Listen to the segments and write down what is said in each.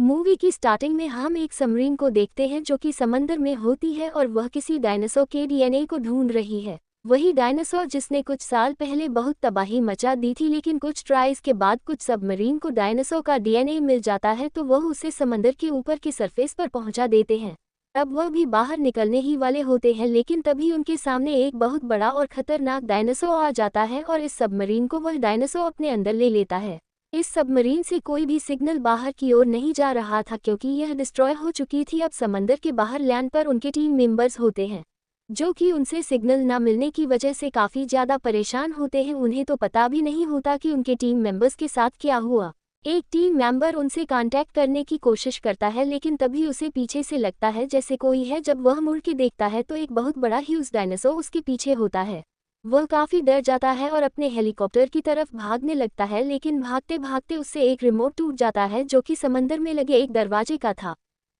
Movie की starting में हम एक सबमरीन को देखते हैं जो कि समंदर में होती है और वह किसी डायनासोर के डीएनए को ढूंढ रही है। वही डायनासोर जिसने कुछ साल पहले बहुत तबाही मचा दी थी, लेकिन कुछ ट्राइज के बाद कुछ सबमरीन को डायनासोर का डीएनए मिल जाता है तो वह उसे समंदर के ऊपर के सरफेस पर पहुंचा देते हैं। अब वह भी बाहर निकलने ही वाले होते हैं, लेकिन तभी उनके सामने एक बहुत बड़ा और खतरनाक डायनासोर आ जाता है और इस सबमरीन को वह डायनासोर अपने अंदर ले लेता है। इस सबमरीन से कोई भी सिग्नल बाहर की ओर नहीं जा रहा था क्योंकि यह डिस्ट्रॉय हो चुकी थी। अब समंदर के बाहर लैंड पर उनके टीम मेंबर्स होते हैं जो कि उनसे सिग्नल न मिलने की वजह से काफ़ी ज़्यादा परेशान होते हैं। उन्हें तो पता भी नहीं होता कि उनके टीम मेंबर्स के साथ क्या हुआ। एक टीम मेंबर उनसे कांटेक्ट करने की कोशिश करता है, लेकिन तभी उसे पीछे से लगता है जैसे कोई है। जब वह मुड़ के देखता है तो एक बहुत बड़ा ह्यूज डायनासोर उसके पीछे होता है। वह काफ़ी डर जाता है और अपने हेलीकॉप्टर की तरफ भागने लगता है, लेकिन भागते भागते उससे एक रिमोट टूट जाता है जो कि समंदर में लगे एक दरवाजे का था।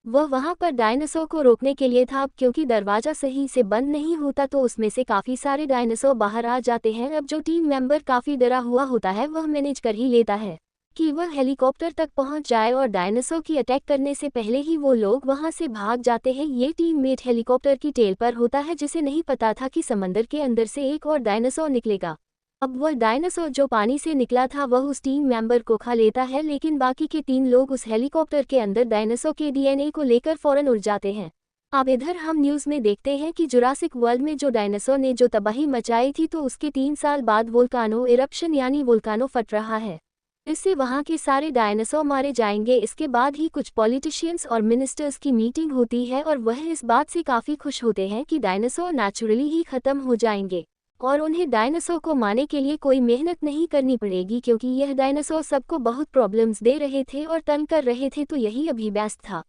वह वहां पर डायनासोर को रोकने के लिए था। अब क्योंकि दरवाजा सही से बंद नहीं होता तो उसमें से काफ़ी सारे डायनासोर बाहर आ जाते हैं। अब जो टीम मेंबर काफ़ी डरा हुआ होता है वह मैनेज कर ही लेता है कि वह हेलीकॉप्टर तक पहुंच जाए और डायनासोर की अटैक करने से पहले ही वो लोग वहां से भाग जाते हैं। ये टीममेट हेलीकॉप्टर की टेल पर होता है जिसे नहीं पता था कि समंदर के अंदर से एक और डायनासोर निकलेगा। अब वह डायनासोर जो पानी से निकला था वह उस टीम मेंबर को खा लेता है, लेकिन बाकी के 3 लोग उस हेलीकॉप्टर के अंदर डायनासोर के डीएनए को लेकर फौरन उड़ जाते हैं। अब इधर हम न्यूज़ में देखते हैं कि जुरासिक वर्ल्ड में जो डायनासोर ने जो तबाही मचाई थी तो उसके 3 साल बाद वोल्कानो इरप्शन यानी वोल्कानो फट रहा है। इससे वहां के सारे डायनासोर मारे जाएंगे। इसके बाद ही कुछ पॉलिटिशियंस और मिनिस्टर्स की मीटिंग होती है और वह इस बात से काफ़ी खुश होते हैं कि डायनासोर नेचुरली ही ख़त्म हो जाएंगे और उन्हें डायनासोर को मारने के लिए कोई मेहनत नहीं करनी पड़ेगी, क्योंकि यह डायनासोर सबको बहुत प्रॉब्लम्स दे रहे थे और तंग कर रहे थे। तो यही अभी बेस्ट था।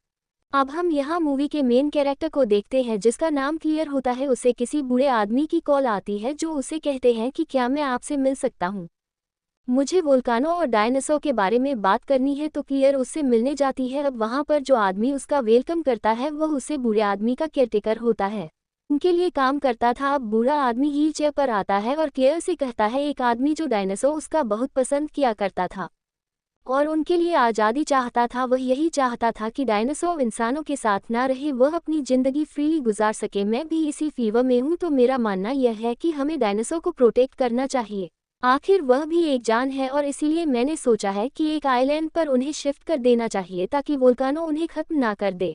अब हम यहाँ मूवी के मेन कैरेक्टर को देखते हैं जिसका नाम क्लियर होता है। उसे किसी बूढ़े आदमी की कॉल आती है जो उसे कहते हैं कि क्या मैं आपसे मिल सकता हूँ, मुझे वोल्कानो और डायनासोर के बारे में बात करनी है। तो क्लियर उससे मिलने जाती है। अब वहाँ पर जो आदमी उसका वेलकम करता है वह उसे बूढ़े आदमी का केयरटेकर होता है, उनके लिए काम करता था। अब बूढ़ा आदमी व्हील चेयर पर आता है और क्लियर से कहता है एक आदमी जो डायनासोर उसका बहुत पसंद किया करता था और उनके लिए आज़ादी चाहता था। वह यही चाहता था कि डायनासोर इंसानों के साथ ना रहे, वह अपनी ज़िंदगी फ्रीली गुजार सके। मैं भी इसी फीवर में हूँ, तो मेरा मानना यह है कि हमें डायनासोर को प्रोटेक्ट करना चाहिए। आखिर वह भी एक जान है और इसीलिए मैंने सोचा है कि एक आइलैंड पर उन्हें शिफ्ट कर देना चाहिए ताकि वोल्कानो उन्हें खत्म ना कर दे।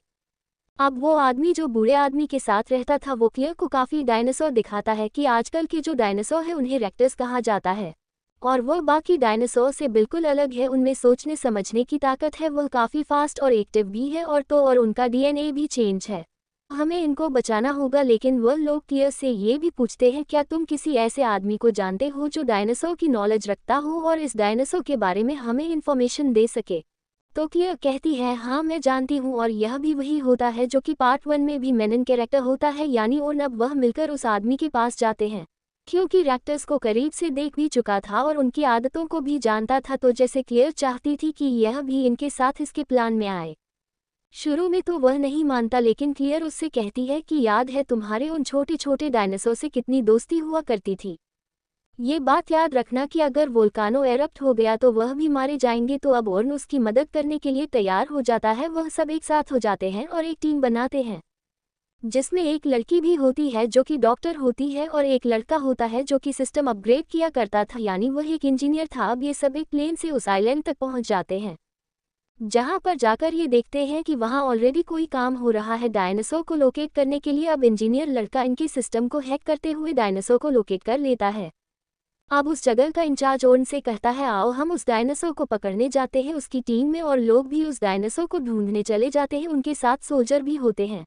अब वो आदमी जो बूढ़े आदमी के साथ रहता था वो क्लियर को काफ़ी डायनासोर दिखाता है कि आजकल के जो डायनासोर है उन्हें रैप्टर्स कहा जाता है और वह बाकी डायनासोर से बिल्कुल अलग है। उनमें सोचने समझने की ताकत है, वह काफ़ी फास्ट और एक्टिव भी है और उनका डीएनए भी चेंज है। हमें इनको बचाना होगा। लेकिन वह लोग क्लियर से ये भी पूछते हैं क्या तुम किसी ऐसे आदमी को जानते हो जो डायनासोर की नॉलेज रखता हो और इस डायनासोर के बारे में हमें इन्फॉर्मेशन दे सके। तो क्लियर कहती है हाँ मैं जानती हूँ, और यह भी वही होता है जो कि पार्ट 1 में भी मेनन कैरेक्टर होता है यानी ओन। अब वह मिलकर उस आदमी के पास जाते हैं क्योंकि रैप्टर्स को करीब से देख भी चुका था और उनकी आदतों को भी जानता था। तो जैसे क्लियर चाहती थी कि यह भी इनके साथ इसके प्लान में आए। शुरू में तो वह नहीं मानता, लेकिन क्लियर उससे कहती है कि याद है तुम्हारे उन छोटे छोटे डायनासोर से कितनी दोस्ती हुआ करती थी। ये बात याद रखना कि अगर वोल्कानो एरप्ट हो गया तो वह भी मारे जाएंगे। तो अब ओर्न उसकी मदद करने के लिए तैयार हो जाता है। वह सब एक साथ हो जाते हैं और एक टीम बनाते हैं जिसमें एक लड़की भी होती है जो कि डॉक्टर होती है और एक लड़का होता है जो कि सिस्टम अपग्रेड किया करता था यानी वह एक इंजीनियर था। अब ये सब एक प्लेन से उस आइलैंड तक पहुंच जाते हैं जहां पर जाकर ये देखते हैं कि वहां ऑलरेडी कोई काम हो रहा है डायनासोर को लोकेट करने के लिए। अब इंजीनियर लड़का इनके सिस्टम को हैक करते हुए डायनासोर को लोकेट कर लेता है। अब उस जगह का इंचार्ज ओर्न से कहता है आओ हम उस डायनासोर को पकड़ने जाते हैं। उसकी टीम में और लोग भी उस डायनासोर को ढूंढने चले जाते हैं, उनके साथ सोल्जर भी होते हैं।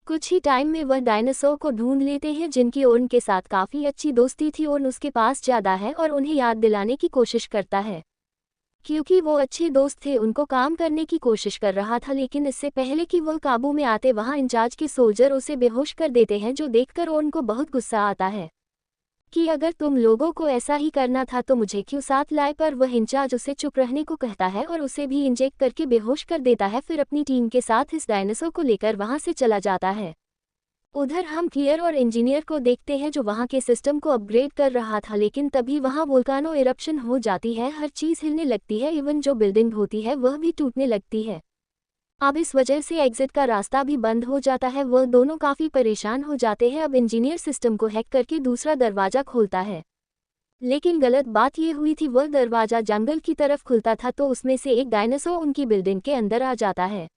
कुछ ही टाइम में वह डायनासोर को ढूंढ लेते हैं जिनकी ओर्न के साथ काफ़ी अच्छी दोस्ती थी। ओर्न उसके पास ज़्यादा है और उन्हें याद दिलाने की कोशिश करता है क्योंकि वो अच्छे दोस्त थे, उनको काम करने की कोशिश कर रहा था। लेकिन इससे पहले कि वह काबू में आते वहां इंचार्ज के सोल्जर उसे बेहोश कर देते हैं, जो देखकर ओर्न को बहुत गुस्सा आता है कि अगर तुम लोगों को ऐसा ही करना था तो मुझे क्यों साथ लाए। पर वह इंचार्ज उसे चुप रहने को कहता है और उसे भी इंजेक्ट करके बेहोश कर देता है। फिर अपनी टीम के साथ इस डायनासोर को लेकर वहां से चला जाता है। उधर हम क्लियर और इंजीनियर को देखते हैं जो वहां के सिस्टम को अपग्रेड कर रहा था, लेकिन तभी वहां वोल्कानो इरप्शन हो जाती है। हर चीज़ हिलने लगती है, इवन जो बिल्डिंग होती है वह भी टूटने लगती है। अब इस वजह से एग्जिट का रास्ता भी बंद हो जाता है। वह दोनों काफ़ी परेशान हो जाते हैं। अब इंजीनियर सिस्टम को हैक करके दूसरा दरवाज़ा खोलता है, लेकिन गलत बात यह हुई थी, वह दरवाज़ा जंगल की तरफ खुलता था तो उसमें से एक डायनासोर उनकी बिल्डिंग के अंदर आ जाता है।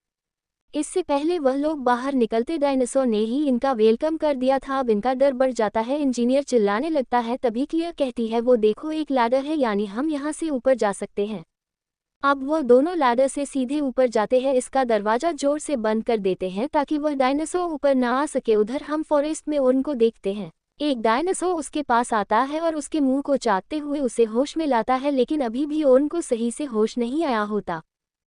इससे पहले वह लोग बाहर निकलते डायनासोर ने ही इनका वेलकम कर दिया था। अब इनका डर बढ़ जाता है। इंजीनियर चिल्लाने लगता है, तभी क्लियर कहती है, वो देखो एक लैडर है, यानी हम यहाँ से ऊपर जा सकते हैं। अब वह दोनों लैडर से सीधे ऊपर जाते हैं। इसका दरवाज़ा जोर से बंद कर देते हैं ताकि वह डायनासोर ऊपर ना आ सके। उधर हम फॉरेस्ट में उनको देखते हैं। एक डायनासोर उसके पास आता है और उसके मुंह को चाटते हुए उसे होश में लाता है, लेकिन अभी भी ओन को सही से होश नहीं आया होता।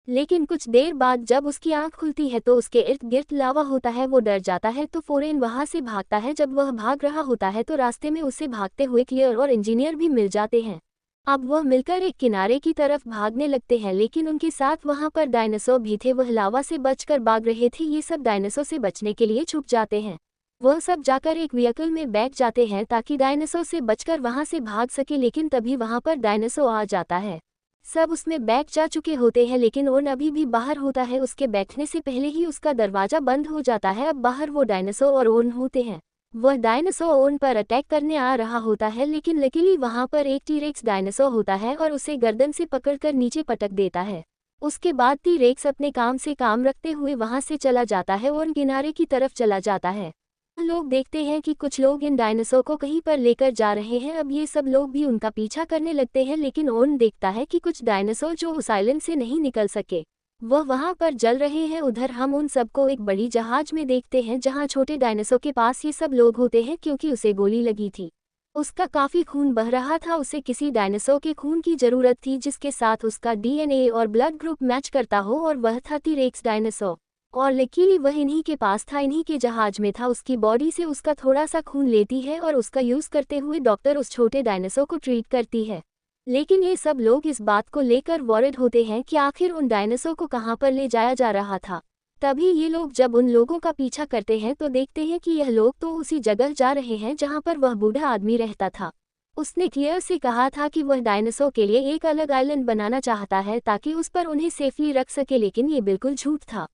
लेकिन कुछ देर बाद जब उसकी आंख खुलती है तो उसके इर्द गिर्द लावा होता है। वो डर जाता है तो फौरन वहां से भागता है। जब वह भाग रहा होता है तो रास्ते में उसे भागते हुए क्लियर और इंजीनियर भी मिल जाते हैं। अब वह मिलकर एक किनारे की तरफ भागने लगते हैं, लेकिन उनके साथ वहां पर डायनासोर भी थे। वह लावा से बचकर भाग रहे थे। ये सब डायनासोर से बचने के लिए छुप जाते हैं। वह सब जाकर एक व्हीकल में बैठ जाते हैं ताकि डायनासोर से बचकर वहां से भाग सके, लेकिन तभी वहां पर डायनासोर आ जाता है। सब उसमें बैठ जा चुके होते हैं, लेकिन ओन अभी भी बाहर होता है। उसके बैठने से पहले ही उसका दरवाजा बंद हो जाता है। अब बाहर वो डायनासोर और ओन होते हैं। वह डायनासोर ओन पर अटैक करने आ रहा होता है, लेकिन लकीली वहां पर एक टी-रेक्स डायनासोर होता है और उसे गर्दन से पकड़कर नीचे पटक देता है। उसके बाद टी-रेक्स अपने काम से काम रखते हुए वहां से चला जाता है और किनारे की तरफ चला जाता है। लोग देखते हैं कि कुछ लोग इन डायनासोर को कहीं पर लेकर जा रहे हैं। अब ये सब लोग भी उनका पीछा करने लगते हैं, लेकिन ओन देखता है कि कुछ डायनासोर जो उस आइलैंड से नहीं निकल सके वह वहां पर जल रहे हैं। उधर हम उन सबको एक बड़ी जहाज में देखते हैं जहां छोटे डायनासोर के पास ये सब लोग होते हैं, क्योंकि उसे गोली लगी थी। उसका काफी खून बह रहा था। उसे किसी डायनासोर के खून की जरूरत थी जिसके साथ उसका डीएनए और ब्लड ग्रुप मैच करता हो, और वह था टी-रेक्स डायनासोर। और लकीली वह इन्हीं के पास था, इन्हीं के जहाज में था। उसकी बॉडी से उसका थोड़ा सा खून लेती है और उसका यूज करते हुए डॉक्टर उस छोटे डायनासोर को ट्रीट करती है। लेकिन ये सब लोग इस बात को लेकर वॉरिड होते हैं कि आखिर उन डायनासोर को कहाँ पर ले जाया जा रहा था। तभी ये लोग जब उन लोगों का पीछा करते हैं तो देखते हैं कि यह लोग तो उसी जगह जा रहे हैं जहाँ पर वह बूढ़ा आदमी रहता था। उसने क्लियर से कहा था कि वह डायनासोर के लिए एक अलग आइलैंड बनाना चाहता है ताकि उस पर उन्हें सेफली रख सके, लेकिन ये बिल्कुल झूठ था।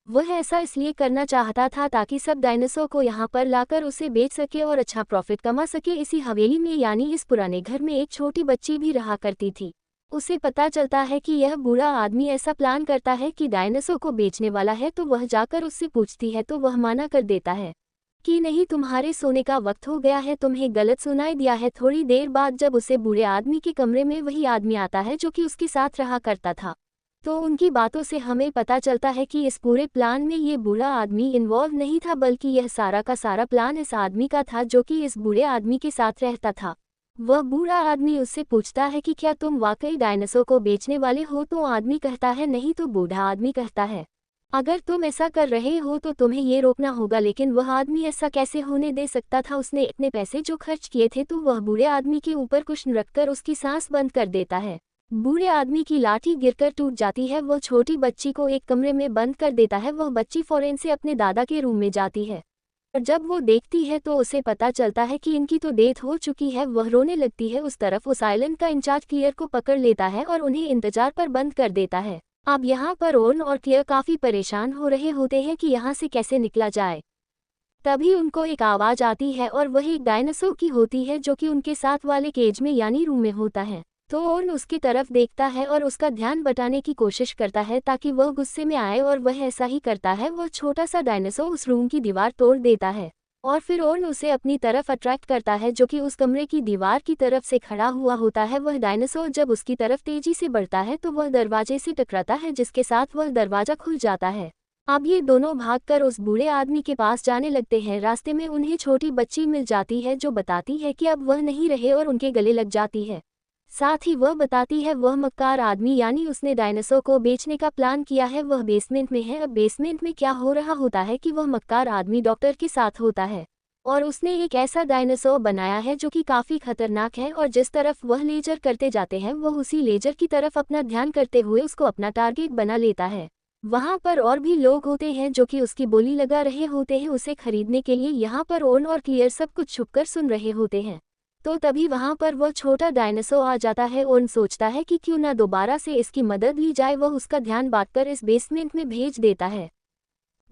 वह ऐसा इसलिए करना चाहता था ताकि सब डायनासोर को यहाँ पर लाकर उसे बेच सके और अच्छा प्रॉफिट कमा सके। इसी हवेली में यानी इस पुराने घर में एक छोटी बच्ची भी रहा करती थी। उसे पता चलता है कि यह बूढ़ा आदमी ऐसा प्लान करता है कि डायनासोर को बेचने वाला है, तो वह जाकर उससे पूछती है तो वह माना कर देता है कि नहीं, तुम्हारे सोने का वक्त हो गया है, तुम्हें गलत सुनाई दिया है। थोड़ी देर बाद जब उसे बूढ़े आदमी के कमरे में वही आदमी आता है जो कि उसके साथ रहा करता था, तो उनकी बातों से हमें पता चलता है कि इस पूरे प्लान में ये बूढ़ा आदमी इन्वॉल्व नहीं था, बल्कि यह सारा का सारा प्लान इस आदमी का था जो कि इस बूढ़े आदमी के साथ रहता था। वह बूढ़ा आदमी उससे पूछता है कि क्या तुम वाकई डायनासोर को बेचने वाले हो, तो आदमी कहता है नहीं, तो बूढ़ा आदमी कहता है अगर तुम ऐसा कर रहे हो तो तुम्हें ये रोकना होगा। लेकिन वह आदमी ऐसा कैसे होने दे सकता था? उसने इतने पैसे जो खर्च किए थे, तो वह बूढ़े आदमी के ऊपर कुछ रखकर उसकी सांस बंद कर देता है। बूढ़े आदमी की लाठी गिरकर टूट जाती है। वह छोटी बच्ची को एक कमरे में बंद कर देता है। वह बच्ची फौरन से अपने दादा के रूम में जाती है और जब वो देखती है तो उसे पता चलता है कि इनकी तो डेथ हो चुकी है। वह रोने लगती है। उस तरफ उस आइलैंड का इंचार्ज क्लियर को पकड़ लेता है और उन्हें इंतजार पर बंद कर देता है। अब यहाँ पर ओन और क्लियर काफी परेशान हो रहे होते हैं कि यहाँ से कैसे निकला जाए। तभी उनको एक आवाज आती है और वह एक डायनासोर की होती है जो कि उनके साथ वाले केज में यानी रूम में होता है। तो ओन उसकी तरफ देखता है और उसका ध्यान बटाने की कोशिश करता है ताकि वह गुस्से में आए, और वह ऐसा ही करता है। वह छोटा सा डायनासोर उस रूम की दीवार तोड़ देता है और फिर ओन उसे अपनी तरफ अट्रैक्ट करता है जो कि उस कमरे की दीवार की तरफ से खड़ा हुआ होता है। वह डायनासोर जब उसकी तरफ तेजी से बढ़ता है तो वह दरवाजे से टकराता है, जिसके साथ वह दरवाजा खुल जाता है। अब ये दोनों भागकर उस बूढ़े आदमी के पास जाने लगते हैं। रास्ते में उन्हें छोटी बच्ची मिल जाती है जो बताती है कि अब वह नहीं रहे और उनके गले लग जाती है। साथ ही वह बताती है वह मक्कार आदमी यानी उसने डायनासोर को बेचने का प्लान किया है, वह बेसमेंट में है। अब बेसमेंट में क्या हो रहा होता है कि वह मक्कार आदमी डॉक्टर के साथ होता है और उसने एक ऐसा डायनासोर बनाया है जो कि काफ़ी खतरनाक है, और जिस तरफ वह लेजर करते जाते हैं वह उसी लेजर की तरफ अपना ध्यान करते हुए उसको अपना टारगेट बना लेता है। वहाँ पर और भी लोग होते हैं जो कि उसकी बोली लगा रहे होते हैं उसे खरीदने के लिए। यहाँ पर ओन और क्लियर सब कुछ छुपकर सुन रहे होते हैं। तो तभी वहां पर वो छोटा डायनासोर आ जाता है और सोचता है कि क्यों ना दोबारा से इसकी मदद ली जाए। वह उसका ध्यान बांटकर इस बेसमेंट में भेज देता है,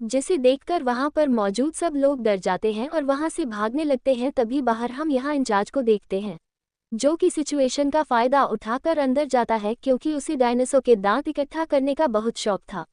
जिसे देखकर वहां पर मौजूद सब लोग डर जाते हैं और वहां से भागने लगते हैं। तभी बाहर हम यहाँ इंचार्ज को देखते हैं, जो कि सिचुएशन का फायदा उठाकर अंदर जाता है, क्योंकि उसे डायनासोर के दांत इकट्ठा करने का बहुत शौक था।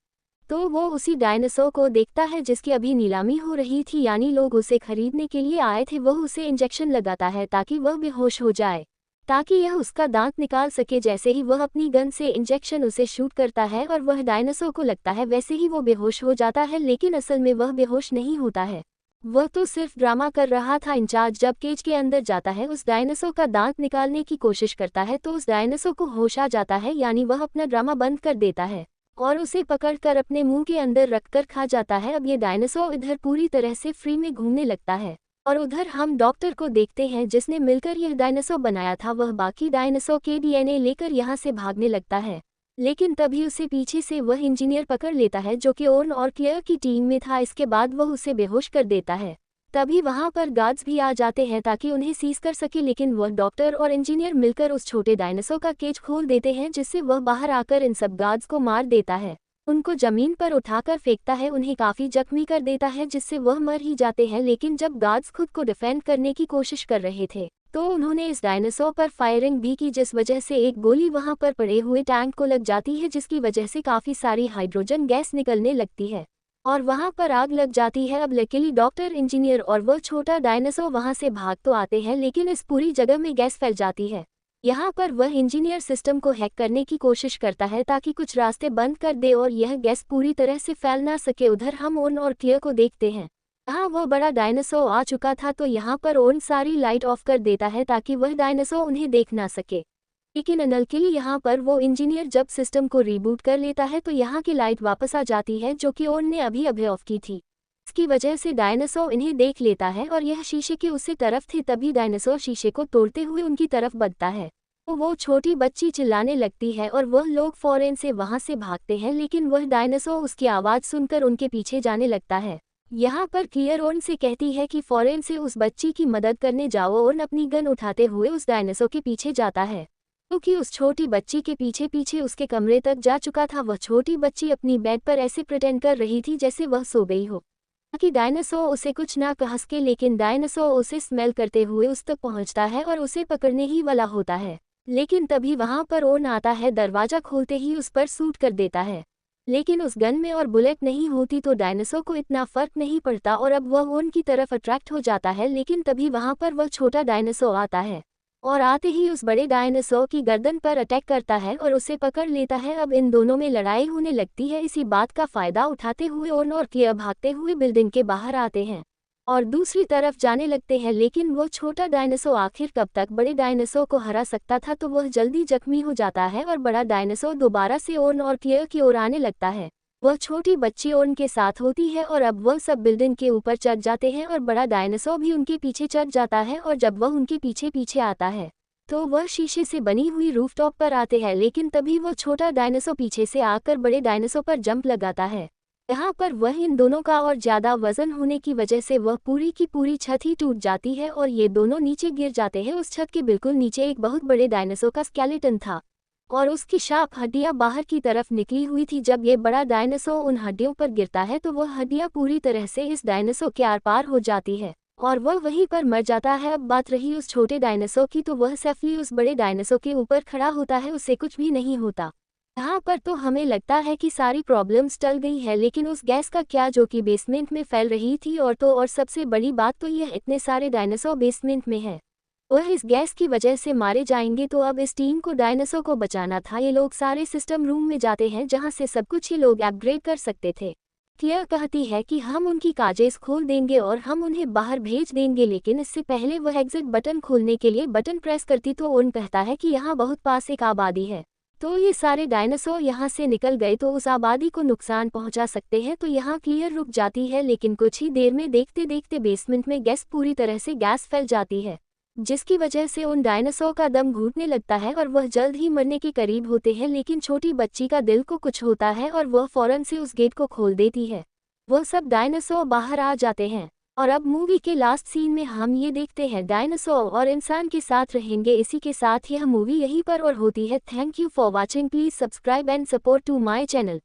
तो वो उसी डायनासोर को देखता है जिसकी अभी नीलामी हो रही थी, यानी लोग उसे खरीदने के लिए आए थे। वह उसे इंजेक्शन लगाता है ताकि वह बेहोश हो जाए, ताकि यह उसका दांत निकाल सके। जैसे ही वह अपनी गन से इंजेक्शन उसे शूट करता है और वह डायनासोर को लगता है, वैसे ही वो बेहोश हो जाता है। लेकिन असल में वह बेहोश नहीं होता है, वह तो सिर्फ ड्रामा कर रहा था। इंचार्ज जब केज के अंदर जाता है, उस डायनासोर का दांत निकालने की कोशिश करता है, तो उस डायनासोर को होश आ जाता है, यानी वह अपना ड्रामा बंद कर देता है और उसे पकड़कर अपने मुंह के अंदर रखकर खा जाता है। अब ये डायनासोर इधर पूरी तरह से फ्री में घूमने लगता है और उधर हम डॉक्टर को देखते हैं, जिसने मिलकर यह डायनासोर बनाया था। वह बाकी डायनासोर के डीएनए लेकर यहाँ से भागने लगता है, लेकिन तभी उसे पीछे से वह इंजीनियर पकड़ लेता है, जो कि ओर्न और क्लेयर की टीम में था। इसके बाद वह उसे बेहोश कर देता है। तभी वहां पर गार्ड्स भी आ जाते हैं ताकि उन्हें सीज कर सके, लेकिन वह डॉक्टर और इंजीनियर मिलकर उस छोटे डायनासोर का केज खोल देते हैं, जिससे वह बाहर आकर इन सब गार्ड्स को मार देता है, उनको जमीन पर उठाकर फेंकता है, उन्हें काफी जख्मी कर देता है, जिससे वह मर ही जाते हैं। लेकिन जब गार्ड्स खुद को डिफेंड करने की कोशिश कर रहे थे, तो उन्होंने इस डायनासोर पर फायरिंग भी की, जिस वजह से एक गोली वहां पर पड़े हुए टैंक को लग जाती है, जिसकी वजह से काफी सारी हाइड्रोजन गैस निकलने लगती है और वहां पर आग लग जाती है। अब लकीली डॉक्टर, इंजीनियर और वह छोटा डायनासोर वहां से भाग तो आते हैं, लेकिन इस पूरी जगह में गैस फैल जाती है। यहाँ पर वह इंजीनियर सिस्टम को हैक करने की कोशिश करता है ताकि कुछ रास्ते बंद कर दे और यह गैस पूरी तरह से फैल ना सके। उधर हम ओर्न और क्लियर को देखते हैं, यहाँ वह बड़ा डायनासोर आ चुका था, तो यहाँ पर ओर्न सारी लाइट ऑफ कर देता है ताकि वह डायनासोर उन्हें देख ना सके। लेकिन अनलकीली यहाँ पर वो इंजीनियर जब सिस्टम को रीबूट कर लेता है, तो यहाँ की लाइट वापस आ जाती है, जो कि ओर्न ने अभी ऑफ की थी। इसकी वजह से डायनासोर इन्हें देख लेता है और यह शीशे के उसी तरफ थे। तभी डायनासोर शीशे को तोड़ते हुए उनकी तरफ बढ़ता है, तो वो छोटी बच्ची चिल्लाने लगती है और वह लोग फौरन से वहां से भागते हैं, लेकिन वह डायनासोर उसकी आवाज़ सुनकर उनके पीछे जाने लगता है। यहाँ पर क्लियर ओर्न से कहती है कि फौरन से उस बच्ची की मदद करने जाओ। ओर्न अपनी गन उठाते हुए उस डायनासोर के पीछे जाता है, क्योंकि उस छोटी बच्ची के पीछे पीछे उसके कमरे तक जा चुका था। वह छोटी बच्ची अपनी बेड पर ऐसे प्रिटेंड कर रही थी जैसे वह सो गई हो, ताकि डायनासोर उसे कुछ ना कह सके। लेकिन डायनासोर उसे स्मेल करते हुए उस तक पहुंचता है और उसे पकड़ने ही वाला होता है, लेकिन तभी वहां पर ओर्न आता है, दरवाजा खोलते ही उस पर शूट कर देता है। लेकिन उस गन में और बुलेट नहीं होती, तो डायनासोर को इतना फर्क नहीं पड़ता और अब वह ओर्न की तरफ अट्रैक्ट हो जाता है। लेकिन तभी वहां पर वह छोटा डायनासोर आता है और आते ही उस बड़े डायनासोर की गर्दन पर अटैक करता है और उसे पकड़ लेता है। अब इन दोनों में लड़ाई होने लगती है। इसी बात का फायदा उठाते हुए ओर्न और क्लियर भागते हुए बिल्डिंग के बाहर आते हैं और दूसरी तरफ जाने लगते हैं। लेकिन वो छोटा डायनासोर आखिर कब तक बड़े डायनासोर को हरा सकता था, तो वह जल्दी जख्मी हो जाता है और बड़ा डायनासोर दोबारा से ओर्न और क्लियर की ओर आने लगता है। वह छोटी बच्ची ओर्न के साथ होती है और अब वह सब बिल्डिंग के ऊपर चढ़ जाते हैं और बड़ा डायनासोर भी उनके पीछे चढ़ जाता है। और जब वह उनके पीछे पीछे आता है, तो वह शीशे से बनी हुई रूफटॉप पर आते हैं। लेकिन तभी वह छोटा डायनासोर पीछे से आकर बड़े डायनासोर पर जंप लगाता है। यहाँ पर वह इन दोनों का और ज़्यादा वजन होने की वजह से वह पूरी की पूरी छत ही टूट जाती है और ये दोनों नीचे गिर जाते हैं। उस छत के बिल्कुल नीचे एक बहुत बड़े डायनासोर का स्केलेटन था और उसकी शार्प हड्डियाँ बाहर की तरफ निकली हुई थी। जब ये बड़ा डायनासोर उन हड्डियों पर गिरता है, तो वह हड्डियाँ पूरी तरह से इस डायनासोर के आर पार हो जाती है और वह वहीं पर मर जाता है। अब बात रही उस छोटे डायनासोर की, तो वह सेफली उस बड़े डायनासोर के ऊपर खड़ा होता है, उससे कुछ भी नहीं होता। यहाँ पर तो हमें लगता है कि सारी प्रॉब्लम्स टल गई है, लेकिन उस गैस का क्या जो कि बेसमेंट में फैल रही थी। और सबसे बड़ी बात तो यह इतने सारे डायनासोर बेसमेंट में है, वह इस गैस की वजह से मारे जाएंगे। तो अब इस टीम को डायनासोर को बचाना था। ये लोग सारे सिस्टम रूम में जाते हैं, जहाँ से सब कुछ ये लोग अपग्रेड कर सकते थे। क्लियर कहती है कि हम उनकी काजेस खोल देंगे और हम उन्हें बाहर भेज देंगे, लेकिन इससे पहले वह एग्जिट बटन खोलने के लिए बटन प्रेस करती, तो ओर्न कहता है कि यहाँ बहुत पास एक आबादी है, तो ये सारे डायनासोर यहाँ से निकल गए तो उस आबादी को नुकसान पहुँचा सकते हैं। तो यहाँ क्लियर रुक जाती है, लेकिन कुछ ही देर में देखते देखते बेसमेंट में गैस पूरी तरह से गैस फैल जाती है, जिसकी वजह से उन डायनासोर का दम घुटने लगता है और वह जल्द ही मरने के करीब होते हैं। लेकिन छोटी बच्ची का दिल को कुछ होता है और वह फौरन से उस गेट को खोल देती है। वह सब डायनासोर बाहर आ जाते हैं और अब मूवी के लास्ट सीन में हम ये देखते हैं डायनासोर और इंसान के साथ रहेंगे। इसी के साथ यह मूवी यहीं पर और होती है। Thank you for watching. Please subscribe and support to my channel.